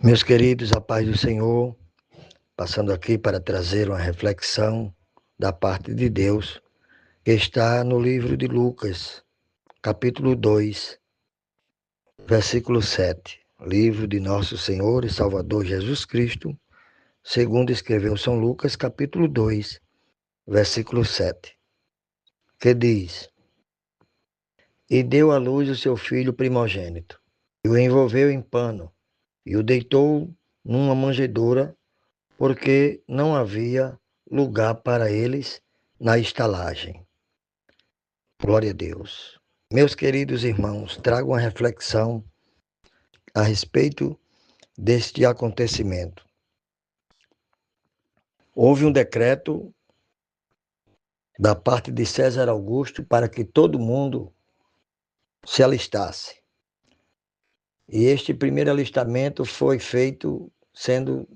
Meus queridos, a paz do Senhor, passando aqui para trazer uma reflexão da parte de Deus, que está no livro de Lucas, capítulo 2, versículo 7. Livro de nosso Senhor e Salvador Jesus Cristo, segundo escreveu São Lucas, capítulo 2, versículo 7, que diz: E deu à luz o seu filho primogênito, e o envolveu em pano, e o deitou numa manjedoura, porque não havia lugar para eles na estalagem. Glória a Deus. Meus queridos irmãos, trago uma reflexão a respeito deste acontecimento. Houve um decreto da parte de César Augusto para que todo mundo se alistasse. E este primeiro alistamento foi feito sendo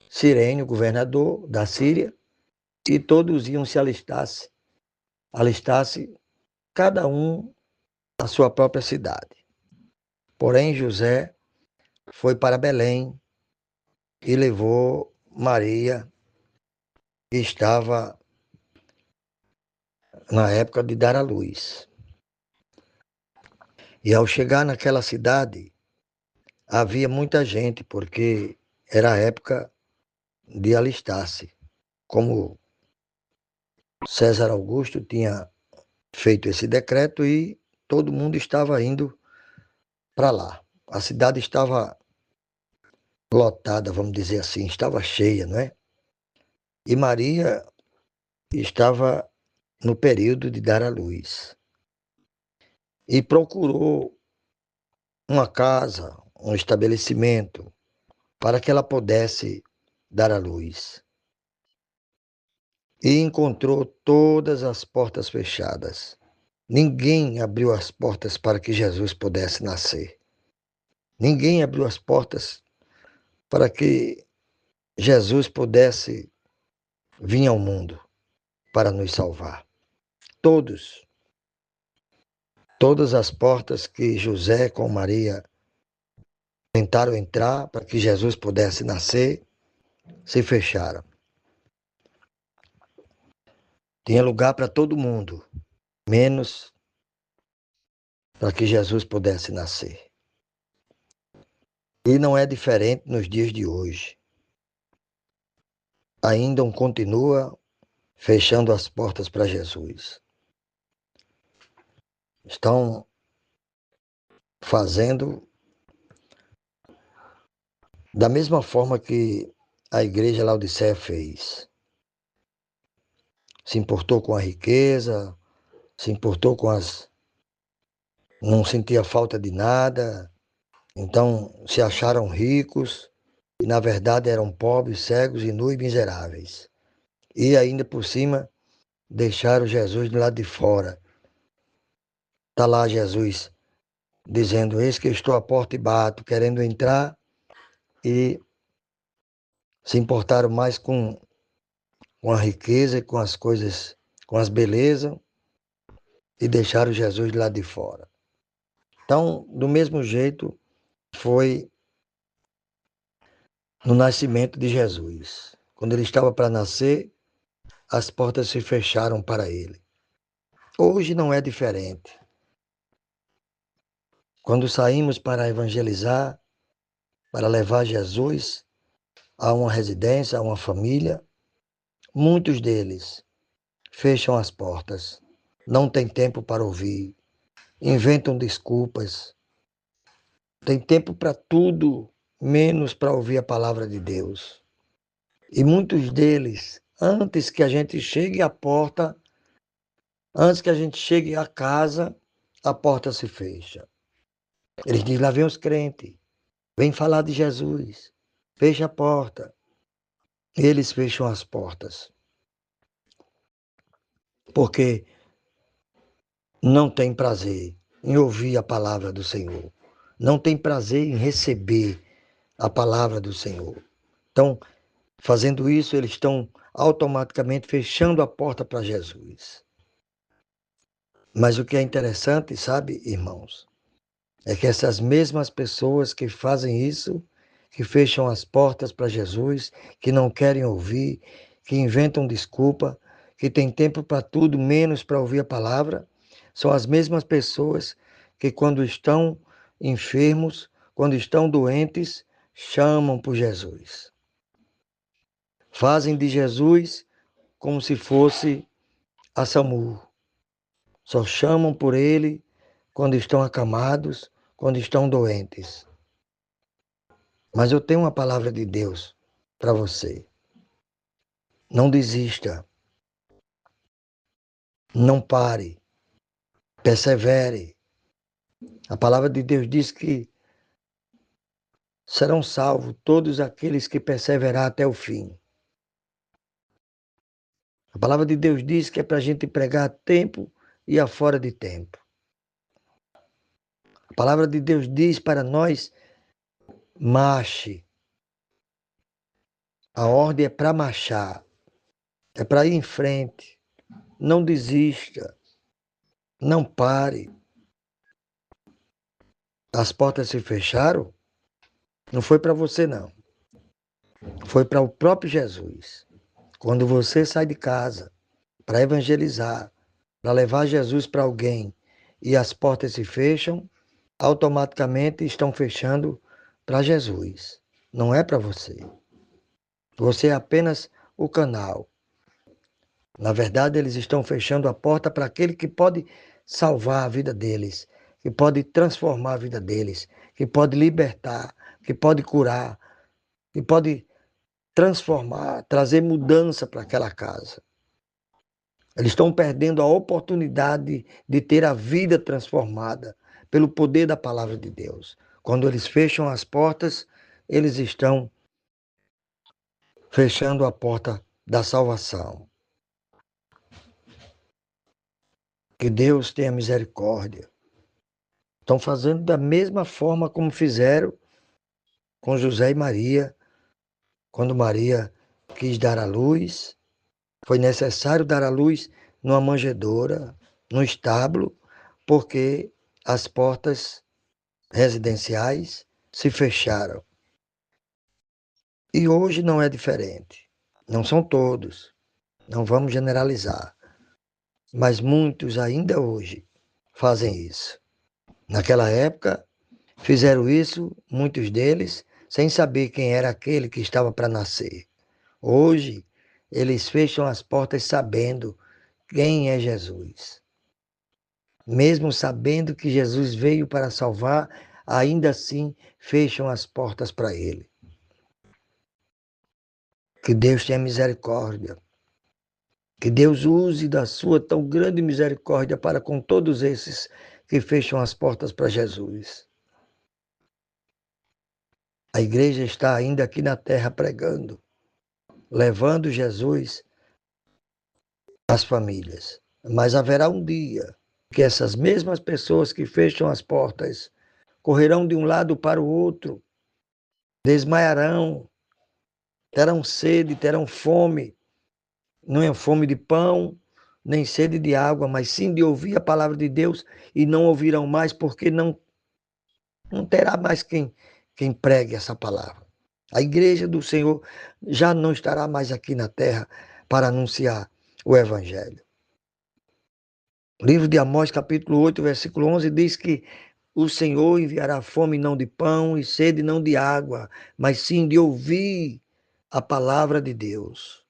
Cirene, o governador da Síria, e todos iam se alistasse cada um na sua própria cidade. Porém, José foi para Belém e levou Maria, que estava na época de dar à luz. E ao chegar naquela cidade, havia muita gente, porque era a época de alistar-se. Como César Augusto tinha feito esse decreto e todo mundo estava indo para lá. A cidade estava lotada, vamos dizer assim, estava cheia, não é? E Maria estava no período de dar à luz. E procurou uma casa, um estabelecimento, para que ela pudesse dar à luz. E encontrou todas as portas fechadas. Ninguém abriu as portas para que Jesus pudesse nascer. Ninguém abriu as portas para que Jesus pudesse vir ao mundo para nos salvar. Todas as portas que José com Maria tentaram entrar para que Jesus pudesse nascer, se fecharam. Tinha lugar para todo mundo, menos para que Jesus pudesse nascer. E não é diferente nos dias de hoje. Ainda continua fechando as portas para Jesus. Estão fazendo da mesma forma que a igreja Laodiceia fez. Se importou com a riqueza, se importou com não sentia falta de nada, então se acharam ricos e na verdade eram pobres, cegos e nus e miseráveis. E ainda por cima deixaram Jesus do lado de fora. Está lá Jesus dizendo: Eis que eu estou à porta e bato, querendo entrar, e se importaram mais com a riqueza e com as coisas, com as belezas, e deixaram Jesus do lado de fora. Então, do mesmo jeito, foi no nascimento de Jesus. Quando ele estava para nascer, as portas se fecharam para ele. Hoje não é diferente. Quando saímos para evangelizar, para levar Jesus a uma residência, a uma família, muitos deles fecham as portas, não têm tempo para ouvir, inventam desculpas, tem tempo para tudo, menos para ouvir a palavra de Deus. E muitos deles, antes que a gente chegue à porta, antes que a gente chegue à casa, a porta se fecha. Eles dizem: lá vem os crentes, vem falar de Jesus, fecha a porta. Eles fecham as portas, porque não tem prazer em ouvir a palavra do Senhor, não tem prazer em receber a palavra do Senhor. Então, fazendo isso, eles estão automaticamente fechando a porta para Jesus. Mas o que é interessante, sabe, irmãos, é que essas mesmas pessoas que fazem isso que fecham as portas para Jesus, que não querem ouvir, que inventam desculpa, que têm tempo para tudo menos para ouvir a palavra, são as mesmas pessoas que, quando estão enfermos, quando estão doentes, chamam por Jesus. Fazem de Jesus como se fosse a SAMU. Só chamam por ele quando estão acamados, quando estão doentes. Mas eu tenho uma palavra de Deus para você. Não desista. Não pare. Persevere. A palavra de Deus diz que serão salvos todos aqueles que perseverar até o fim. A palavra de Deus diz que é para a gente pregar a tempo e a fora de tempo. A palavra de Deus diz para nós: marche. A ordem é para marchar, é para ir em frente. Não desista, não pare. As portas se fecharam, não foi para você não. Foi para o próprio Jesus. Quando você sai de casa para evangelizar, para levar Jesus para alguém e as portas se fecham, automaticamente estão fechando para Jesus. Não é para você. Você é apenas o canal. Na verdade, eles estão fechando a porta para aquele que pode salvar a vida deles, que pode transformar a vida deles, que pode libertar, que pode curar, que pode transformar, trazer mudança para aquela casa. Eles estão perdendo a oportunidade de ter a vida transformada pelo poder da palavra de Deus. Quando eles fecham as portas, eles estão fechando a porta da salvação. Que Deus tenha misericórdia. Estão fazendo da mesma forma como fizeram com José e Maria, quando Maria quis dar à luz. Foi necessário dar à luz numa manjedoura, no estábulo, porque as portas residenciais se fecharam. E hoje não é diferente. Não são todos, não vamos generalizar, mas muitos ainda hoje fazem isso. Naquela época, fizeram isso, muitos deles, sem saber quem era aquele que estava para nascer. Hoje, eles fecham as portas sabendo quem é Jesus. Mesmo sabendo que Jesus veio para salvar, ainda assim fecham as portas para ele. Que Deus tenha misericórdia. Que Deus use da sua tão grande misericórdia para com todos esses que fecham as portas para Jesus. A igreja está ainda aqui na terra pregando, levando Jesus às famílias. Mas haverá um dia que essas mesmas pessoas que fecham as portas correrão de um lado para o outro, desmaiarão, terão sede, terão fome. Não é fome de pão, nem sede de água, mas sim de ouvir a palavra de Deus, e não ouvirão mais, porque não terá mais quem pregue essa palavra. A igreja do Senhor já não estará mais aqui na terra para anunciar o evangelho. O livro de Amós, capítulo 8, versículo 11, diz que o Senhor enviará fome não de pão e sede não de água, mas sim de ouvir a palavra de Deus.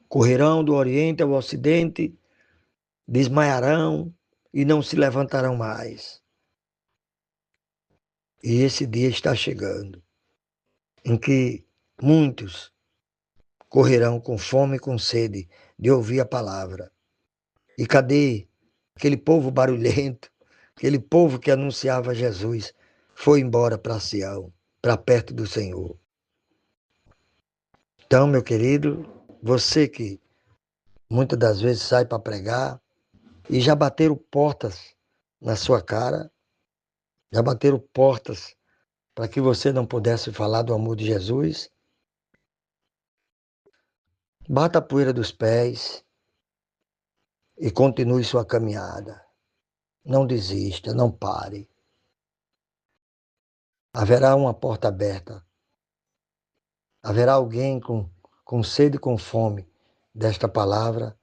Correrão do oriente ao ocidente, desmaiarão e não se levantarão mais. E esse dia está chegando, em que muitos correrão com fome e com sede de ouvir a palavra. E cadê aquele povo barulhento, aquele povo que anunciava Jesus? Foi embora para Sião, para perto do Senhor. Então, meu querido, você que muitas das vezes sai para pregar e já bateram portas na sua cara, já bateram portas para que você não pudesse falar do amor de Jesus, bata a poeira dos pés e continue sua caminhada. Não desista, não pare. Haverá uma porta aberta. Haverá alguém com sede e com fome desta palavra,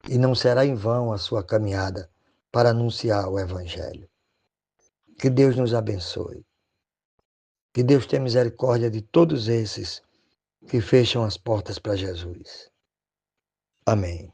e não será em vão a sua caminhada para anunciar o Evangelho. Que Deus nos abençoe. Que Deus tenha misericórdia de todos esses que fecham as portas para Jesus. Amém.